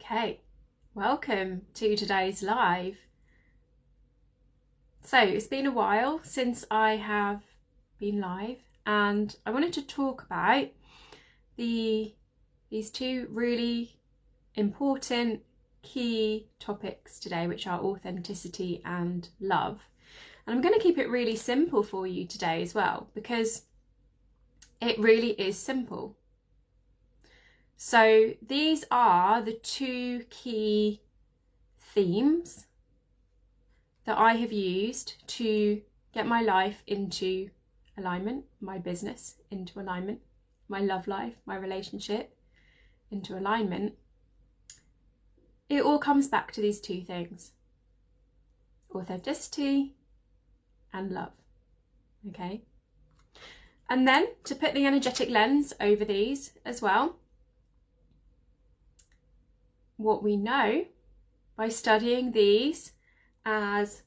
Okay, welcome to today's live. So it's been a while since I have been live, and I wanted to talk about these two really important key topics today, which are authenticity and love. And I'm going to keep it really simple for you today as well, because it really is simple. So these are the two key themes that I have used to get my life into alignment, my business into alignment, my love life, my relationship into alignment. It all comes back to these two things: authenticity and love. Okay? And then to put the energetic lens over these as well, what we know by studying these as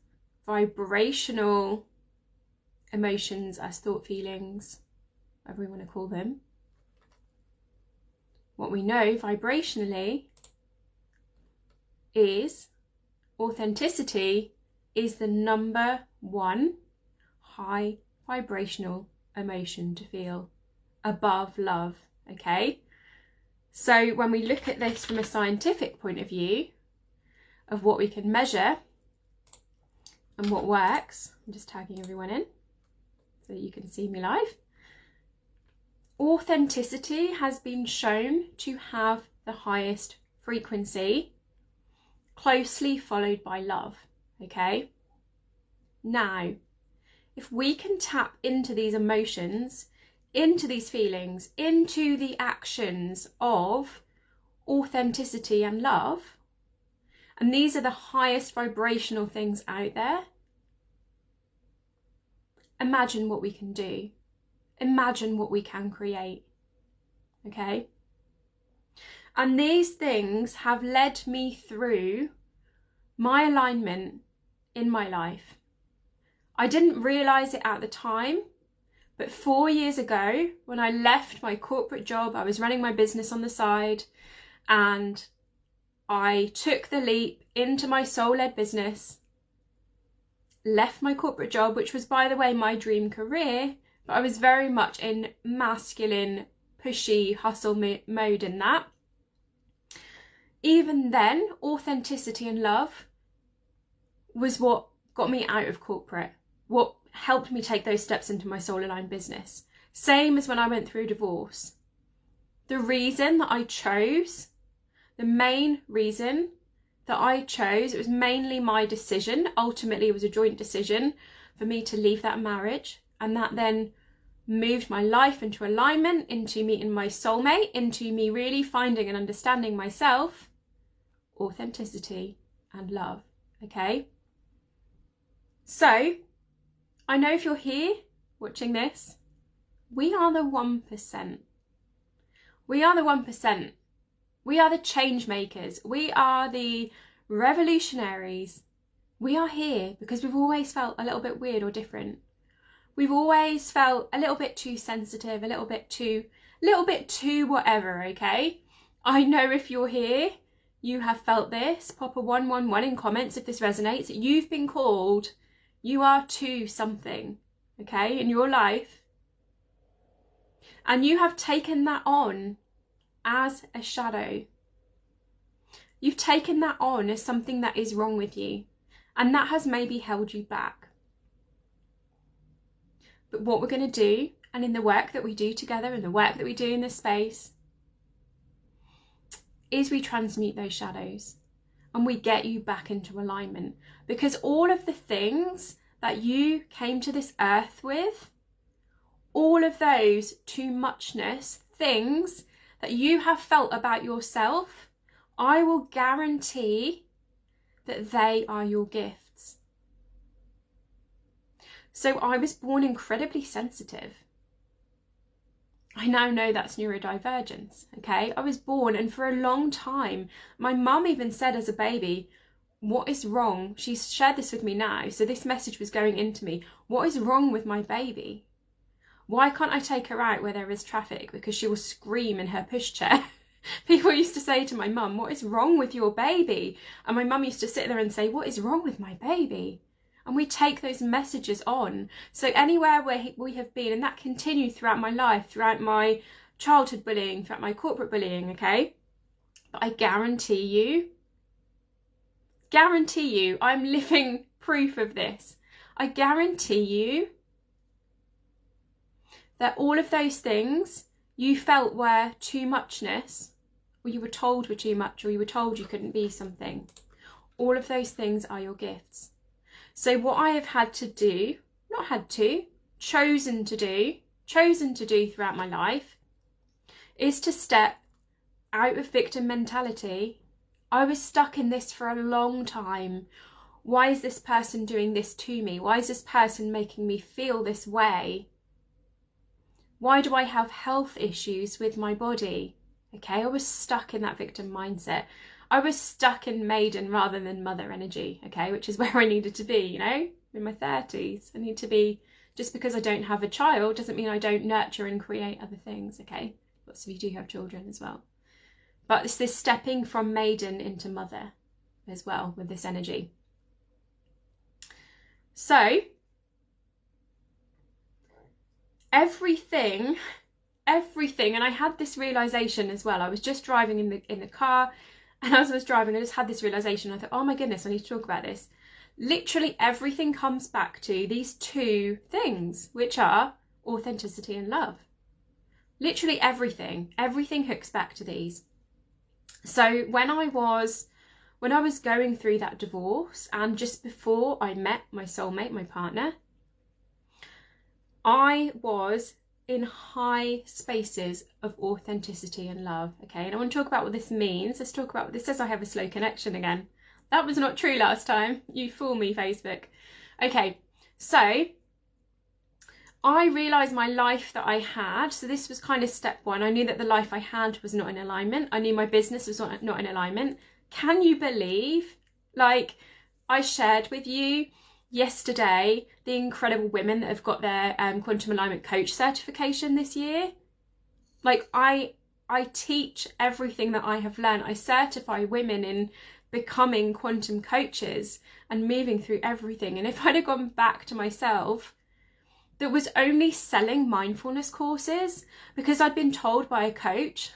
vibrational emotions, as thought, feelings, whatever we want to call them, what we know vibrationally is authenticity is the number one high vibrational emotion to feel above love. Okay? So when we look at this from a scientific point of view of what we can measure and what works, I'm just tagging everyone in so you can see me live. Authenticity has been shown to have the highest frequency, closely followed by love. Okay? Now, if we can tap into these emotions, into these feelings, into the actions of authenticity and love, and these are the highest vibrational things out there, imagine what we can do. Imagine what we can create. Okay? And these things have led me through my alignment in my life. I didn't realize it at the time, but 4 years ago, when I left my corporate job, I was running my business on the side, and I took the leap into my soul-led business, left my corporate job, which was, by the way, my dream career, but I was very much in masculine, pushy, hustle mode in that. Even then, authenticity and love was what got me out of corporate, what helped me take those steps into my soul-aligned business. Same as when I went through divorce. The reason that I chose, the main reason that I chose, it was mainly my decision. Ultimately, it was a joint decision for me to leave that marriage, and that then moved my life into alignment, into meeting my soulmate, into me really finding and understanding myself, authenticity and love. Okay? So, I know if you're here watching this, we are the 1%. We are the 1%. We are the change makers. We are the revolutionaries. We are here because we've always felt a little bit weird or different. We've always felt a little bit too sensitive, a little bit too whatever, okay? I know if you're here, you have felt this. Pop a 111 in comments if this resonates. You've been called. You are to something, okay, in your life. And you have taken that on as a shadow. You've taken that on as something that is wrong with you, and that has maybe held you back. But what we're going to do, and in the work that we do together, and the work that we do in this space, is we transmute those shadows and we get you back into alignment. Because all of the things that you came to this earth with, all of those too muchness things that you have felt about yourself, I will guarantee that they are your gifts. So I was born incredibly sensitive. I now know that's neurodivergence, okay? I was born, and for a long time, my mum even said as a baby, what is wrong? She's shared this with me now, so this message was going into me. What is wrong with my baby? Why can't I take her out where there is traffic? Because she will scream in her pushchair. People used to say to my mum, what is wrong with your baby? And my mum used to sit there and say, what is wrong with my baby? And we take those messages on. So anywhere where we have been, and that continued throughout my life, throughout my childhood bullying, throughout my corporate bullying, okay? But I guarantee you, I'm living proof of this. I guarantee you that all of those things you felt were too muchness, or you were told were too much, or you were told you couldn't be something. All of those things are your gifts. So what I have had to do, not had to, chosen to do throughout my life, is to step out of victim mentality. I was stuck in this for a long time. Why is this person doing this to me? Why is this person making me feel this way? Why do I have health issues with my body? Okay, I was stuck in that victim mindset. I was stuck in maiden rather than mother energy, okay, which is where I needed to be, you know, in my 30s. I need to be, just because I don't have a child doesn't mean I don't nurture and create other things, okay? Lots of you do have children as well. But it's this stepping from maiden into mother as well with this energy. So, everything, and I had this realization as well. I was just driving in the car, and as I was driving, I just had this realization. I thought, oh my goodness, I need to talk about this. Literally everything comes back to these two things, which are authenticity and love. Literally everything hooks back to these. So when I was going through that divorce, and just before I met my soulmate, my partner, I was in high spaces of authenticity and love, okay? And I want to talk about what this means. Let's talk about what this says. I have a slow connection again. That was not true last time. You fool me, Facebook. Okay, so I realised my life that I had. So this was kind of step one. I knew that the life I had was not in alignment. I knew my business was not in alignment. Can you believe, like, I shared with you yesterday the incredible women that have got their quantum alignment coach certification this year? Like, I teach everything that I have learned. I certify women in becoming quantum coaches and moving through everything. And if I'd have gone back to myself that was only selling mindfulness courses because I'd been told by a coach,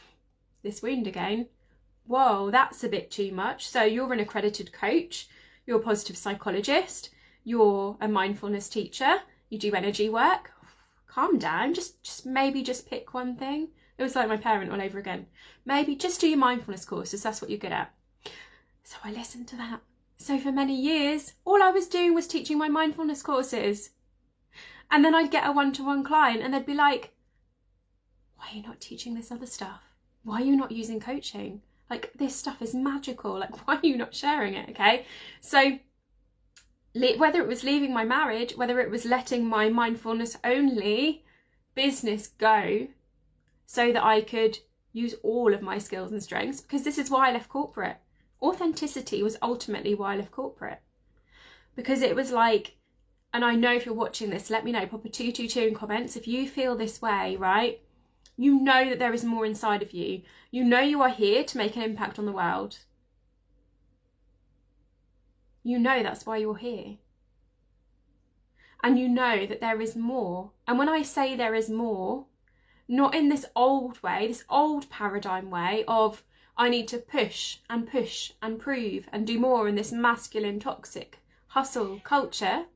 this wound again, whoa, that's a bit too much. So you're an accredited coach, you're a positive psychologist, you're a mindfulness teacher, you do energy work. Calm down, just maybe just pick one thing. It was like my parent all over again. Maybe just do your mindfulness courses, that's what you're good at. So I listened to that. So for many years, all I was doing was teaching my mindfulness courses. And then I'd get a one-to-one client and they'd be like, why are you not teaching this other stuff? Why are you not using coaching? Like, this stuff is magical. Like, why are you not sharing it? Okay. So whether it was leaving my marriage, whether it was letting my mindfulness only business go so that I could use all of my skills and strengths, because this is why I left corporate. Authenticity was ultimately why I left corporate. Because it was like, and I know if you're watching this, let me know, pop a 222 in comments if you feel this way, right? You know that there is more inside of you. You know you are here to make an impact on the world. You know that's why you're here. And you know that there is more. And when I say there is more, not in this old way, this old paradigm way of I need to push and prove and do more in this masculine, toxic hustle culture.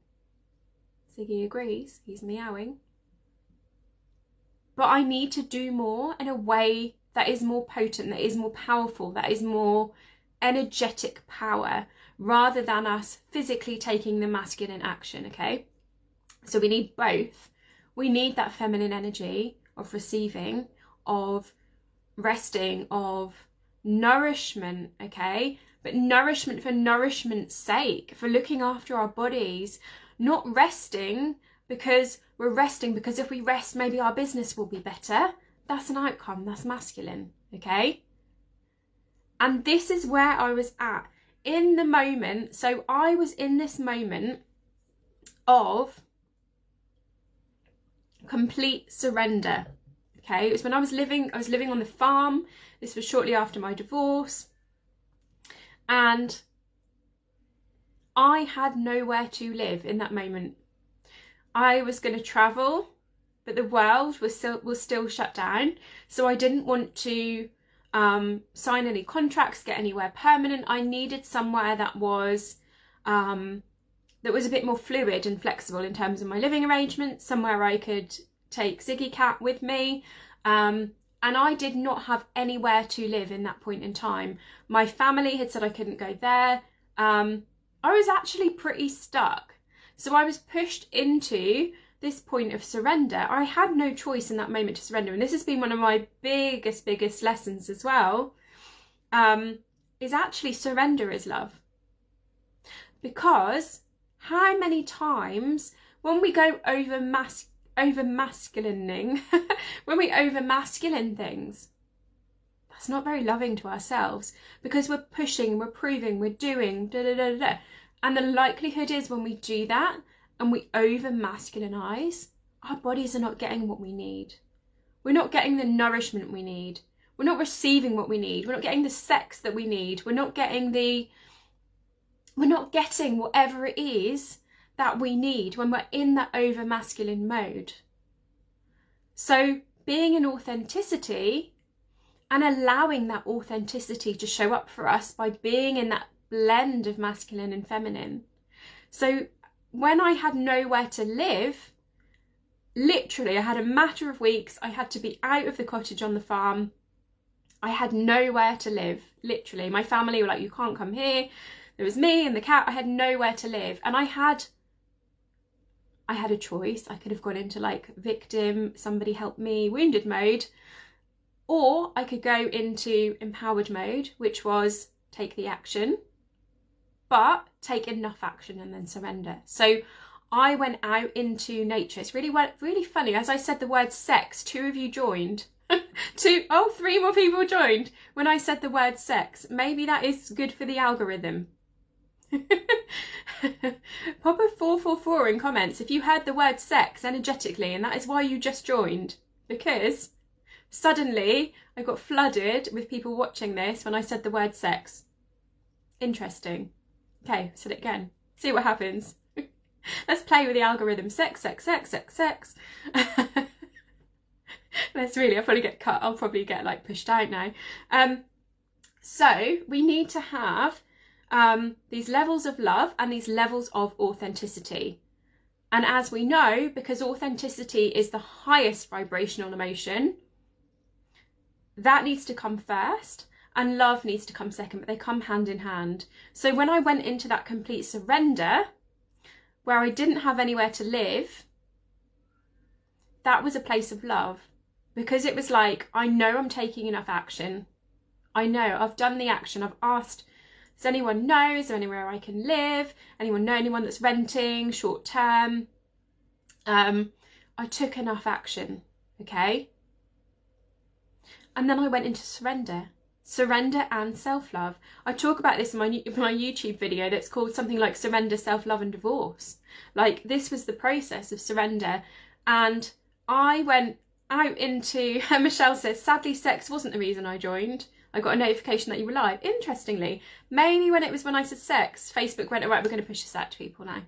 Ziggy agrees, he's meowing. But I need to do more in a way that is more potent, that is more powerful, that is more energetic power, rather than us physically taking the masculine action, okay? So we need both. We need that feminine energy of receiving, of resting, of nourishment, okay? But nourishment for nourishment's sake, for looking after our bodies, not resting because we're resting because if we rest, maybe our business will be better. That's an outcome, that's masculine, okay? And this is where I was at in the moment. So I was in this moment of complete surrender. Okay, it was when I was living on the farm. This was shortly after my divorce. And I had nowhere to live in that moment. I was going to travel, but the world was still shut down. So I didn't want to sign any contracts, get anywhere permanent. I needed somewhere that was a bit more fluid and flexible in terms of my living arrangements, somewhere I could take Ziggy Cat with me. And I did not have anywhere to live in that point in time. My family had said I couldn't go there. I was actually pretty stuck. So I was pushed into this point of surrender. I had no choice in that moment to surrender. And this has been one of my biggest lessons as well, is actually surrender is love. Because how many times when we go over masculining, when we over masculine things, that's not very loving to ourselves, because we're pushing, we're proving, we're doing, and the likelihood is when we do that and we over masculinize, our bodies are not getting what we need. We're not getting the nourishment we need. We're not receiving what we need. We're not getting the sex that we need. We're not getting whatever it is that we need when we're in that over masculine mode. So being in authenticity and allowing that authenticity to show up for us by being in that blend of masculine and feminine. So when I had nowhere to live, literally I had a matter of weeks, I had to be out of the cottage on the farm. I had nowhere to live, literally. My family were like, you can't come here. There was me and the cat. I had nowhere to live. And I had a choice. I could have gone into like victim, somebody help me, wounded mode. Or I could go into empowered mode, which was take the action, but take enough action and then surrender. So I went out into nature. It's really funny. As I said the word sex, 2 of you joined. 3 more people joined when I said the word sex. Maybe that is good for the algorithm. Pop a 444 in comments if you heard the word sex energetically and that is why you just joined, because suddenly I got flooded with people watching this when I said the word sex. Interesting. Okay, said it again. See what happens. Let's play with the algorithm. Sex. I'll probably get cut. I'll probably get like pushed out now. So we need to have these levels of love and these levels of authenticity. And as we know, because authenticity is the highest vibrational emotion, that needs to come first and love needs to come second, but they come hand in hand. So when I went into that complete surrender, where I didn't have anywhere to live, that was a place of love, because it was like, I know I'm taking enough action. I know I've done the action. I've asked, does anyone know? Is there anywhere I can live? Anyone know anyone that's renting short term? I took enough action, okay? And then I went into surrender and self-love. I talk about this in my YouTube video that's called something like Surrender, Self-Love and Divorce. Like, this was the process of surrender. And I went out into, Michelle says, sadly, sex wasn't the reason I joined. I got a notification that you were live. Interestingly, maybe when I said sex, Facebook went, all right, we're going to push this out to people now.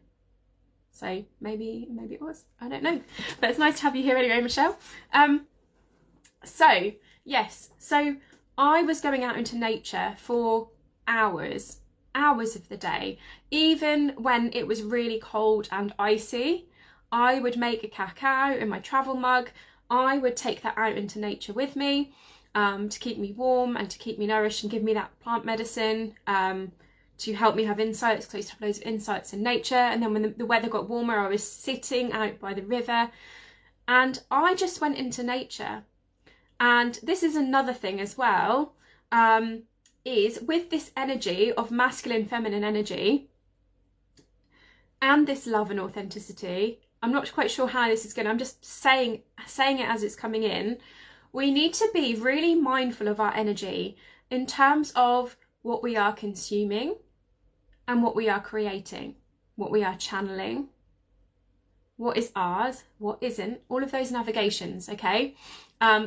So maybe it was, I don't know. But it's nice to have you here anyway, Michelle. So yes, so I was going out into nature for hours of the day. Even when it was really cold and icy, I would make a cacao in my travel mug. I would take that out into nature with me to keep me warm and to keep me nourished and give me that plant medicine to help me have insights, because I used to have loads of insights in nature. And then when the weather got warmer, I was sitting out by the river and I just went into nature. And this is another thing as well, is with this energy of masculine, feminine energy and this love and authenticity, I'm not quite sure how this is going. I'm just saying it as it's coming in. We need to be really mindful of our energy in terms of what we are consuming and what we are creating, what we are channeling, what is ours, what isn't, all of those navigations, okay?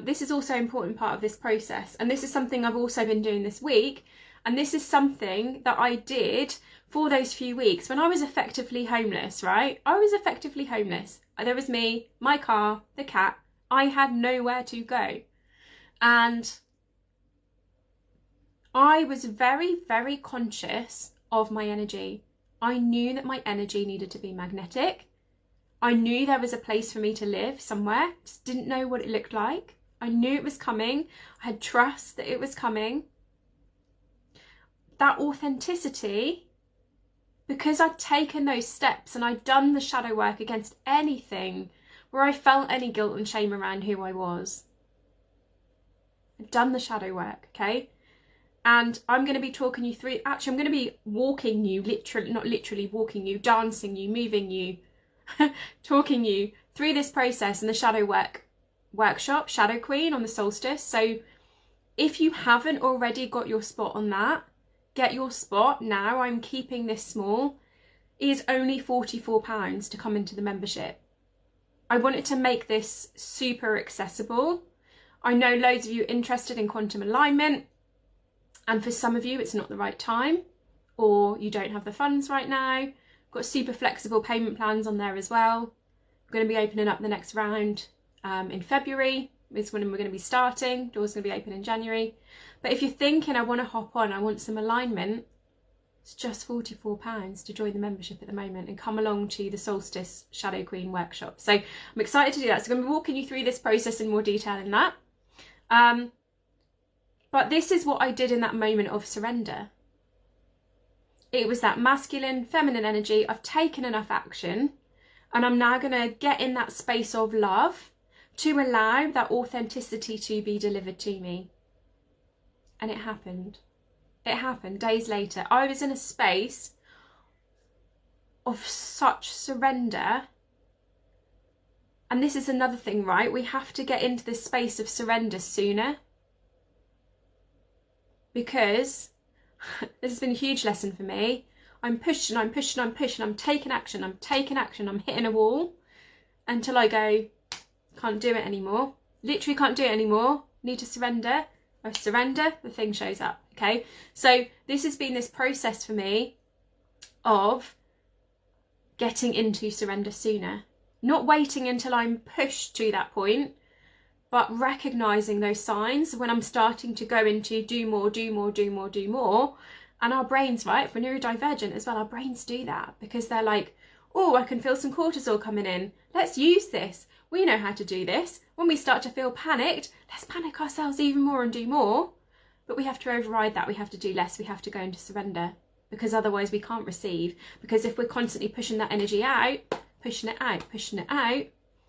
This is also an important part of this process. And this is something I've also been doing this week. And this is something that I did for those few weeks when I was effectively homeless, right? I was effectively homeless. There was me, my car, the cat. I had nowhere to go. And I was very, very conscious of my energy. I knew that my energy needed to be magnetic. I knew there was a place for me to live somewhere. Just didn't know what it looked like. I knew it was coming. I had trust that it was coming. That authenticity, because I'd taken those steps and I'd done the shadow work against anything where I felt any guilt and shame around who I was. I'd done the shadow work, okay? And I'm going to be talking you through, actually I'm going to be walking you, literally, not literally walking you, dancing you, moving you, talking you through this process in the shadow workshop, Shadow Queen on the solstice. So if you haven't already got your spot on that, get your spot now. I'm keeping this small. It is only £44 to come into the membership. I wanted to make this super accessible. I know loads of you are interested in quantum alignment, and for some of you it's not the right time, or you don't have the funds right now. Got super flexible payment plans on there as well. I'm going to be opening up the next round in February. Is when we're going to be starting. Doors going to be open in January. But if you're thinking, I want to hop on, I want some alignment, it's just £44 to join the membership at the moment and come along to the Solstice Shadow Queen workshop. So I'm excited to do that. So I'm going to be walking you through this process in more detail in that. But this is what I did in that moment of surrender. It was that masculine, feminine energy. I've taken enough action and I'm now going to get in that space of love to allow that authenticity to be delivered to me. And it happened. It happened days later. I was in a space of such surrender. And this is another thing, right? We have to get into this space of surrender sooner. Because this has been a huge lesson for me. I'm pushing, I'm pushing, I'm pushing, I'm taking action, I'm taking action, I'm hitting a wall until I go, can't do it anymore. Literally can't do it anymore. Need to surrender. I surrender, the thing shows up, okay? So this has been this process for me of getting into surrender sooner. Not waiting until I'm pushed to that point, but recognising those signs when I'm starting to go into do more, do more, do more, do more. And our brains, right, if we're neurodivergent as well, our brains do that because they're like, oh, I can feel some cortisol coming in. Let's use this. We know how to do this. When we start to feel panicked, let's panic ourselves even more and do more. But we have to override that. We have to do less. We have to go into surrender because otherwise we can't receive. Because if we're constantly pushing that energy out, pushing it out, pushing it out,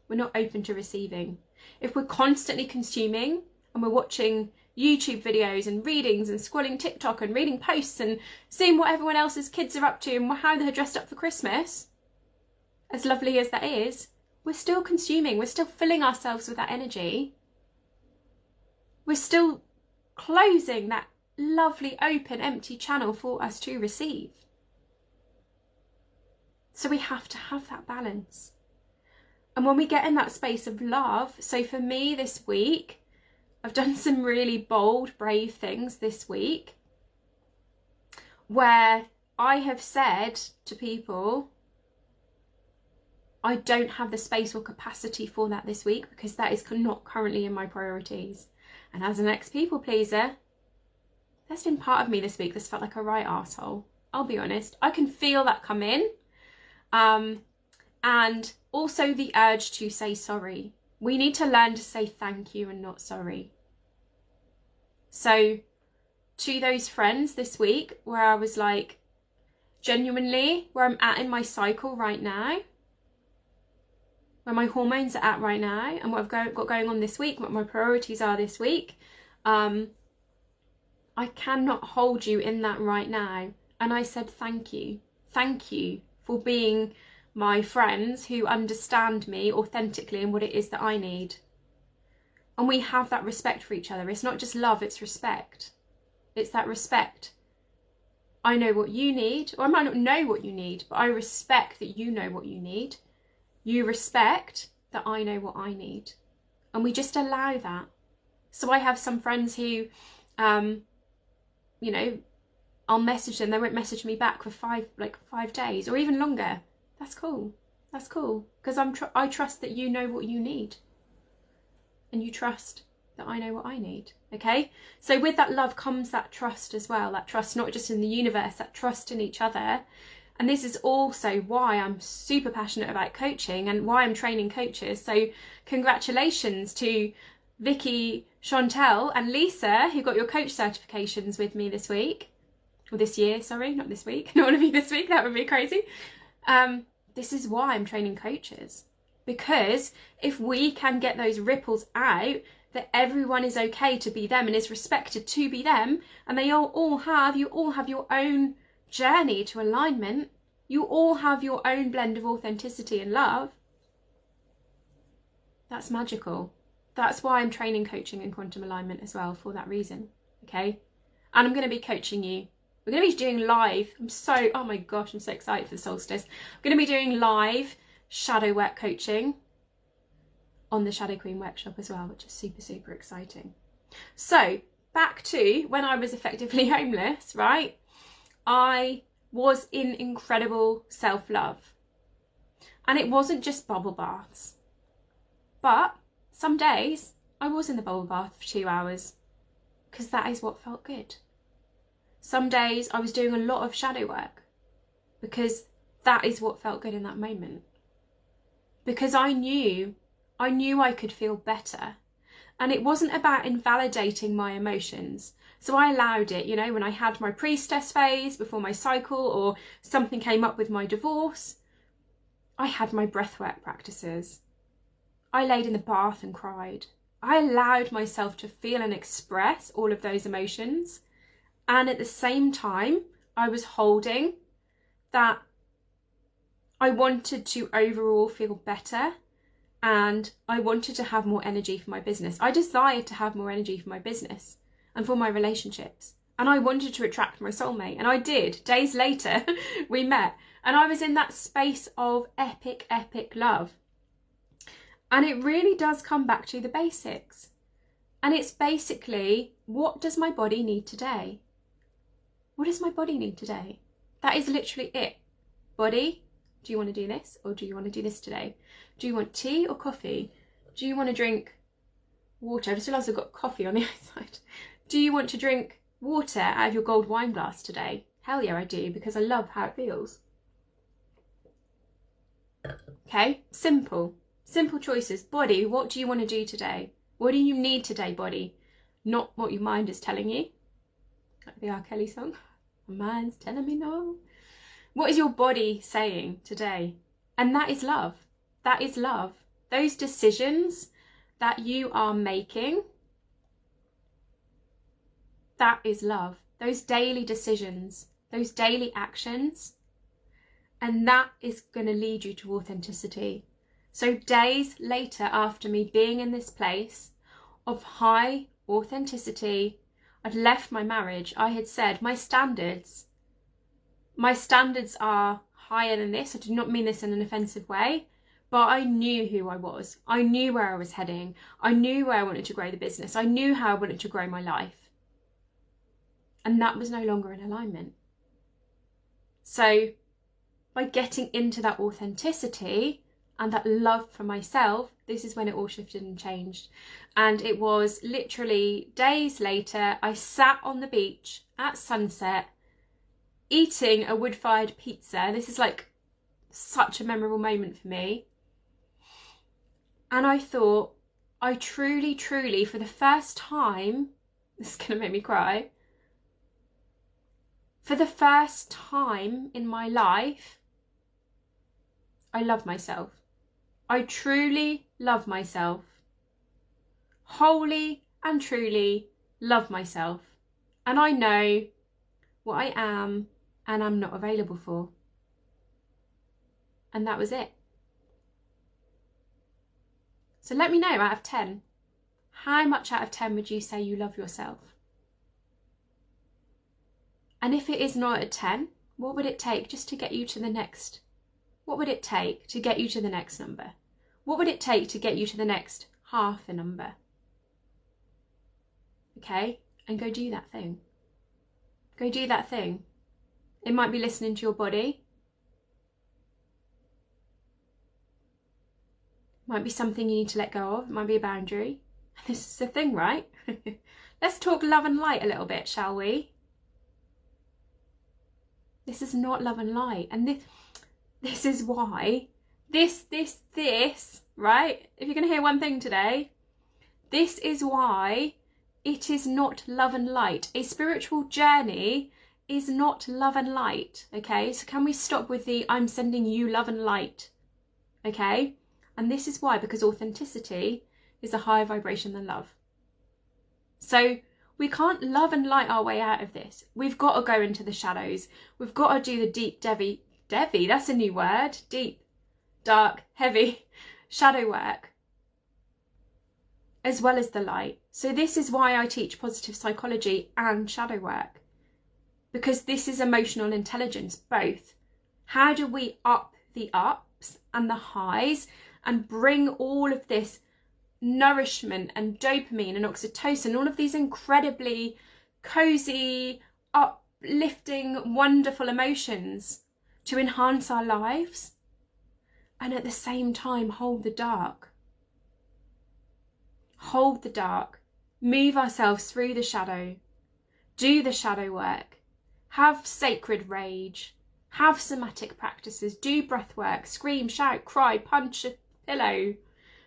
we're not open to receiving. If we're constantly consuming and we're watching YouTube videos and readings and scrolling TikTok and reading posts and seeing what everyone else's kids are up to and how they're dressed up for Christmas, as lovely as that is, we're still consuming, we're still filling ourselves with that energy. We're still closing that lovely, open, empty channel for us to receive. So we have to have that balance. And when we get in that space of love, so for me this week, I've done some really bold, brave things this week where I have said to people, I don't have the space or capacity for that this week because that is not currently in my priorities. And as an ex-people pleaser, there's been part of me this week that's felt like a right arsehole. I'll be honest. I can feel that come in. And also the urge to say sorry. We need to learn to say thank you and not sorry. So to those friends this week where I was like, genuinely, where I'm at in my cycle right now, where my hormones are at right now and what I've got going on this week, what my priorities are this week, I cannot hold you in that right now. And I said, thank you. Thank you for being my friends who understand me authentically and what it is that I need. And we have that respect for each other. It's not just love, it's respect. It's that respect. I know what you need, or I might not know what you need, but I respect that you know what you need. You respect that I know what I need. And we just allow that. So I have some friends who, you know, I'll message them, they won't message me back for 5 days or even longer. That's cool. That's cool. Because I trust that you know what you need. And you trust that I know what I need. Okay? So with that love comes that trust as well. That trust not just in the universe, that trust in each other. And this is also why I'm super passionate about coaching and why I'm training coaches. So congratulations to Vicky, Chantel and Lisa, who got your coach certifications with me this week. Or this year, sorry, not this week. Not all of you this week, that would be crazy. This is why I'm training coaches. Because if we can get those ripples out, that everyone is okay to be them and is respected to be them, and you all have your own journey to alignment, you all have your own blend of authenticity and love, that's magical. That's why I'm training coaching and quantum alignment as well, for that reason. Okay? And I'm going to be coaching you. We're going to be doing live. Oh my gosh, I'm so excited for the solstice. I'm going to be doing live shadow work coaching on the Shadow Queen workshop as well, which is super, super exciting. So back to when I was effectively homeless, right? I was in incredible self-love. And it wasn't just bubble baths. But some days I was in the bubble bath for 2 hours because that is what felt good. Some days I was doing a lot of shadow work because that is what felt good in that moment. Because I knew I could feel better. And it wasn't about invalidating my emotions. So I allowed it, you know, when I had my priestess phase before my cycle or something came up with my divorce, I had my breathwork practices. I laid in the bath and cried. I allowed myself to feel and express all of those emotions. And at the same time, I was holding that I wanted to overall feel better and I wanted to have more energy for my business. I desired to have more energy for my business and for my relationships. And I wanted to attract my soulmate. And I did. Days later, we met. And I was in that space of epic, epic love. And it really does come back to the basics. And it's basically, what does my body need today? What does my body need today? That is literally it. Body, do you want to do this or do you want to do this today? Do you want tea or coffee? Do you want to drink water? I just realised I've got coffee on the outside. Do you want to drink water out of your gold wine glass today? Hell yeah, I do, because I love how it feels. Okay, simple. Simple choices. Body, what do you want to do today? What do you need today, body? Not what your mind is telling you. Like the R. Kelly song. My mind's telling me no. What is your body saying today? And that is love. That is love. Those decisions that you are making, that is love. Those daily decisions, those daily actions, and that is going to lead you to authenticity. So days later, after me being in this place of high authenticity, I'd left my marriage. I had said my standards are higher than this. I do not mean this in an offensive way, but I knew who I was. I knew where I was heading. I knew where I wanted to grow the business. I knew how I wanted to grow my life. And that was no longer in alignment. So by getting into that authenticity and that love for myself, this is when it all shifted and changed. And it was literally days later, I sat on the beach at sunset, eating a wood-fired pizza. This is like such a memorable moment for me. And I thought, I truly, truly, for the first time, this is going to make me cry, for the first time in my life, I love myself. I truly love myself. Wholly and truly love myself. And I know what I am and I'm not available for. And that was it. So let me know, out of 10, how much out of 10 would you say you love yourself? And if it is not a 10, what would it take just to get you to the next What would it take to get you to the next number? What would it take to get you to the next half a number? Okay, and go do that thing. Go do that thing. It might be listening to your body. It might be something you need to let go of. It might be a boundary. This is the thing, right? Let's talk love and light a little bit, shall we? This is not love and light. And this is why, this, right? If you're going to hear one thing today, this is why it is not love and light. A spiritual journey is not love and light, okay? So can we stop with the I'm sending you love and light, okay? And this is why, because authenticity is a higher vibration than love. So we can't love and light our way out of this. We've got to go into the shadows. We've got to do the deep, Devi, that's a new word, deep, dark, heavy shadow work, as well as the light. So this is why I teach positive psychology and shadow work, because this is emotional intelligence, both. How do we up the ups and the highs and bring all of this nourishment and dopamine and oxytocin, all of these incredibly cozy, uplifting, wonderful emotions to enhance our lives, and at the same time hold the dark. Hold the dark, move ourselves through the shadow, do the shadow work, have sacred rage, have somatic practices, do breath work, scream, shout, cry, punch a pillow,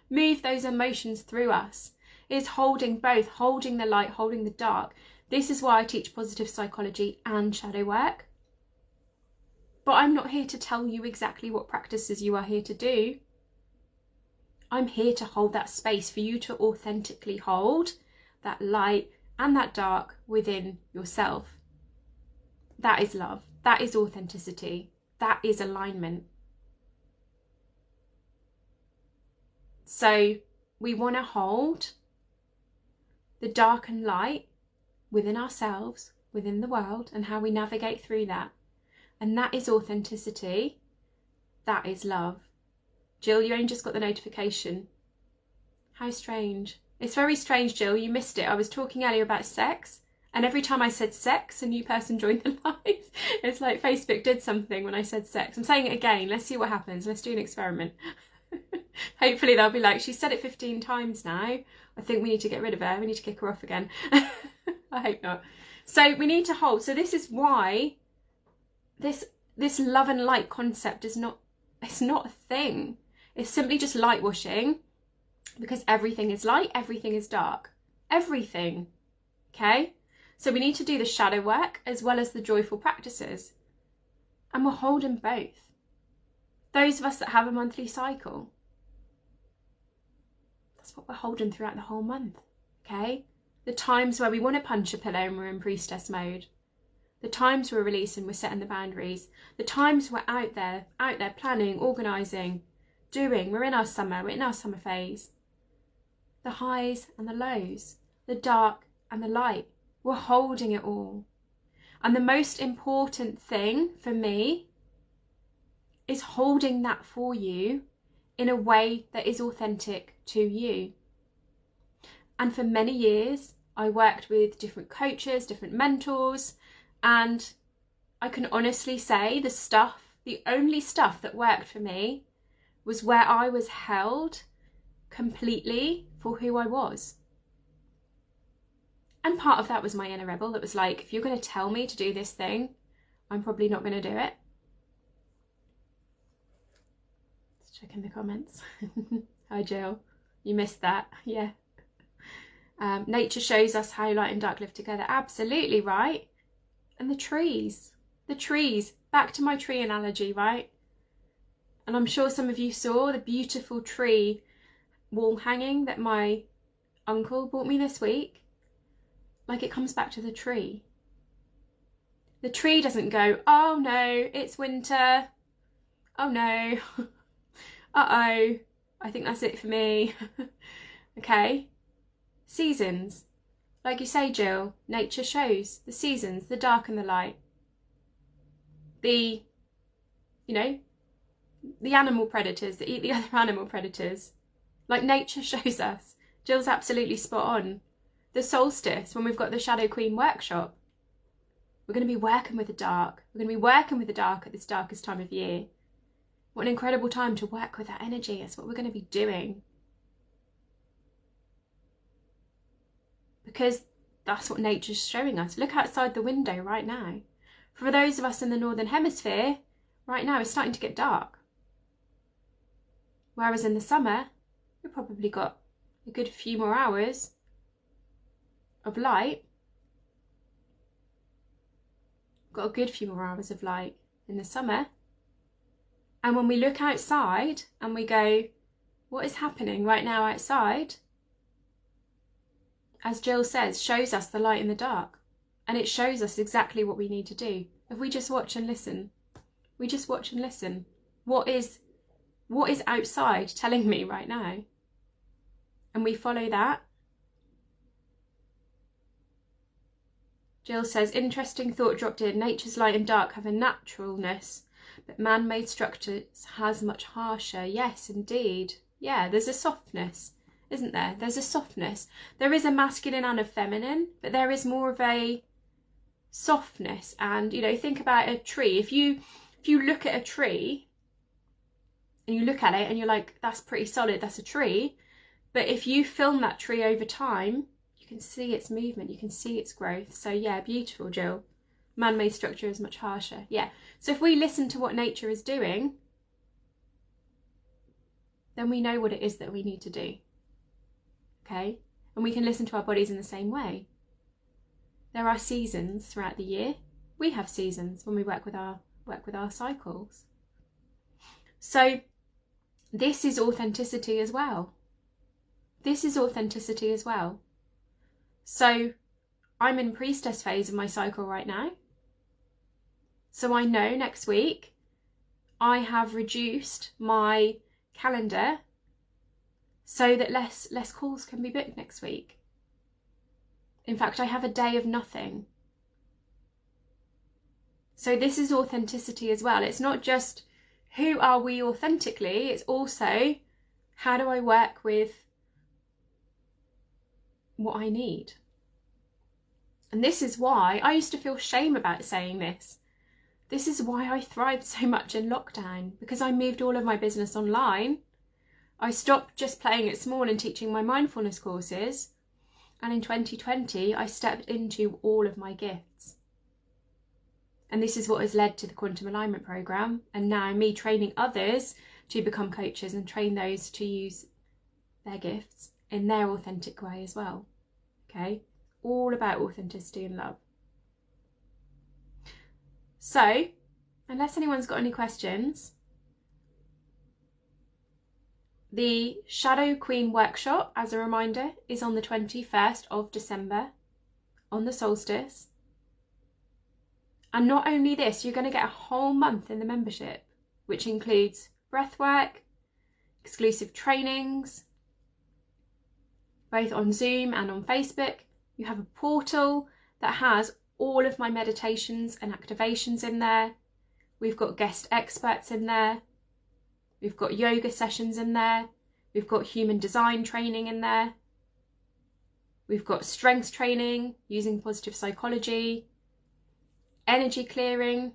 move those emotions through us. It's holding both, holding the light, holding the dark. This is why I teach positive psychology and shadow work. But I'm not here to tell you exactly what practices you are here to do. I'm here to hold that space for you to authentically hold that light and that dark within yourself. That is love. That is authenticity. That is alignment. So we want to hold the dark and light within ourselves, within the world, and how we navigate through that. And that is authenticity. That is love. Jill, you only just got the notification. How strange. It's very strange, Jill. You missed it. I was talking earlier about sex, and every time I said sex, a new person joined the live. It's like Facebook did something when I said sex. I'm saying it again. Let's see what happens. Let's do an experiment. Hopefully they'll be like, she said it 15 times now. I think we need to get rid of her. We need to kick her off again. I hope not. So we need to hold. So this is why this love and light concept is not, it's not a thing. It's simply just light washing, because everything is light, everything is dark, everything. Okay? So we need to do the shadow work as well as the joyful practices. And we're holding both. Those of us that have a monthly cycle, that's what we're holding throughout the whole month. Okay? The times where we want to punch a pillow and we're in priestess mode. The times we're releasing, we're setting the boundaries. The times we're out there planning, organising, doing. We're in our summer phase. The highs and the lows, the dark and the light. We're holding it all. And the most important thing for me is holding that for you in a way that is authentic to you. And for many years, I worked with different coaches, different mentors, and I can honestly say the only stuff that worked for me was where I was held completely for who I was. And part of that was my inner rebel that was like, if you're going to tell me to do this thing, I'm probably not going to do it. Let's check in the comments. Hi Jill, you missed that. Yeah. Nature shows us how light and dark live together. Absolutely right. And the trees, back to my tree analogy, right? And I'm sure some of you saw the beautiful tree wall hanging that my uncle bought me this week. Like, it comes back to the tree. The tree doesn't go, oh no, it's winter. Oh no. Uh-oh, I think that's it for me. Okay. Seasons. Like you say, Jill, nature shows the seasons, the dark and the light. The the animal predators that eat the other animal predators. Like nature shows us. Jill's absolutely spot on. The solstice, when we've got the Shadow Queen workshop, we're going to be working with the dark. We're going to be working with the dark at this darkest time of year. What an incredible time to work with that energy. That's what we're going to be doing. Because that's what nature's showing us. Look outside the window right now. For those of us in the Northern Hemisphere, right now it's starting to get dark. Whereas in the summer, we've probably got a good few more hours of light. Got a good few more hours of light in the summer. And when we look outside and we go, what is happening right now outside? As Jill says, shows us the light in the dark. And it shows us exactly what we need to do. If we just watch and listen, we just watch and listen. What is outside telling me right now? And we follow that. Jill says, interesting thought dropped in. Nature's light and dark have a naturalness, but man-made structures has much harsher. Yes, indeed. Yeah, there's a softness, isn't there? There's a softness. There is a masculine and a feminine, but there is more of a softness. And, you know, think about a tree. If you look at a tree and you look at it and you're like, that's pretty solid, that's a tree. But if you film that tree over time, you can see its movement, you can see its growth. So yeah, beautiful, Jill. Man-made structure is much harsher. Yeah. So if we listen to what nature is doing, then we know what it is that we need to do. Okay? And we can listen to our bodies in the same way. There are seasons throughout the year. We have seasons when we work with our cycles. So this is authenticity as well. This is authenticity as well. So I'm in priestess phase of my cycle right now. So I know next week I have reduced my calendar so that less calls can be booked next week. In fact, I have a day of nothing. So this is authenticity as well. It's not just who are we authentically, it's also how do I work with what I need. And this is why I used to feel shame about saying this. This is why I thrived so much in lockdown, because I moved all of my business online. I stopped just playing it small and teaching my mindfulness courses. And in 2020, I stepped into all of my gifts. And this is what has led to the Quantum Alignment Program. And now me training others to become coaches and train those to use their gifts in their authentic way as well. Okay? All about authenticity and love. So, unless anyone's got any questions, the Shadow Queen workshop, as a reminder, is on the 21st of December, on the solstice. And not only this, you're going to get a whole month in the membership, which includes breathwork, exclusive trainings, both on Zoom and on Facebook. You have a portal that has all of my meditations and activations in there. We've got guest experts in there. We've got yoga sessions in there. We've got human design training in there. We've got strength training using positive psychology, energy clearing.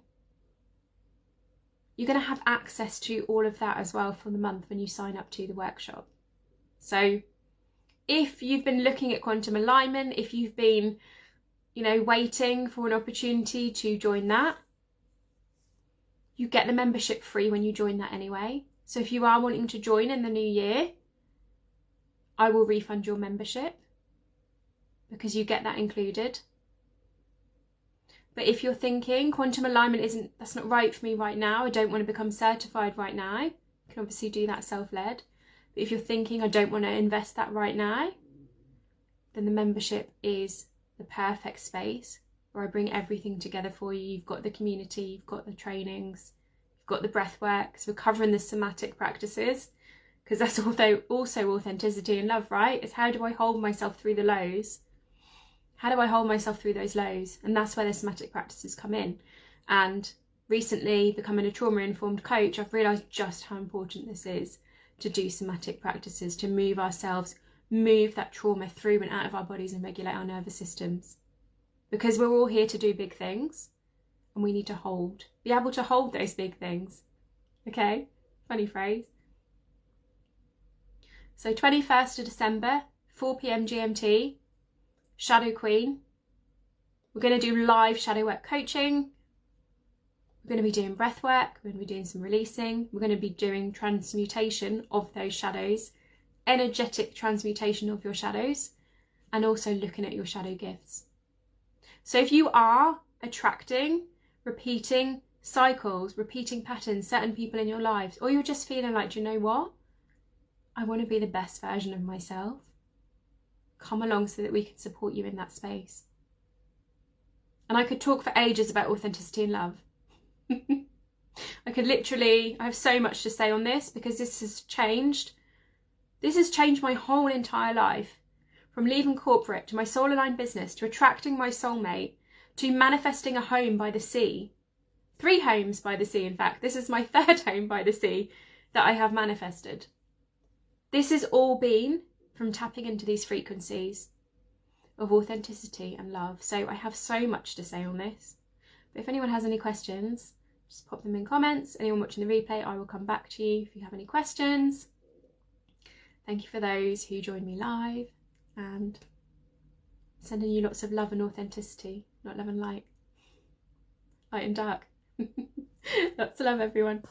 You're going to have access to all of that as well for the month when you sign up to the workshop. So if you've been looking at quantum alignment, if you've been, waiting for an opportunity to join that, you get the membership free when you join that anyway. So if you are wanting to join in the new year, I will refund your membership because you get that included. But if you're thinking quantum alignment that's not right for me right now, I don't want to become certified right now, you can obviously do that self-led. But if you're thinking I don't want to invest that right now, then the membership is the perfect space where I bring everything together for you. You've got the community, you've got the trainings, you've got the breath work. So we're covering the somatic practices because that's also authenticity and love, right? It's how do I hold myself through the lows? How do I hold myself through those lows? And that's where the somatic practices come in. And recently becoming a trauma-informed coach, I've realised just how important this is to do somatic practices, to move ourselves, move that trauma through and out of our bodies and regulate our nervous systems. Because we're all here to do big things, and we need to be able to hold those big things. Okay? Funny phrase. So 21st of December, 4 p.m. GMT, Shadow Queen. We're going to do live shadow work coaching. We're going to be doing breath work. We're going to be doing some releasing. We're going to be doing transmutation of those shadows, energetic transmutation of your shadows, and also looking at your shadow gifts. So if you are attracting, repeating cycles, repeating patterns, certain people in your lives, or you're just feeling like, do you know what? I want to be the best version of myself. Come along so that we can support you in that space. And I could talk for ages about authenticity and love. I have so much to say on this because this has changed my whole entire life. From leaving corporate to my soul aligned business, to attracting my soulmate, to manifesting a home by the sea. 3 homes by the sea, in fact. This is my 3rd home by the sea that I have manifested. This has all been from tapping into these frequencies of authenticity and love. So I have so much to say on this. But if anyone has any questions, just pop them in comments. Anyone watching the replay, I will come back to you if you have any questions. Thank you for those who joined me live, and sending you lots of love and authenticity, not love and light. Light and dark. Lots of love, everyone.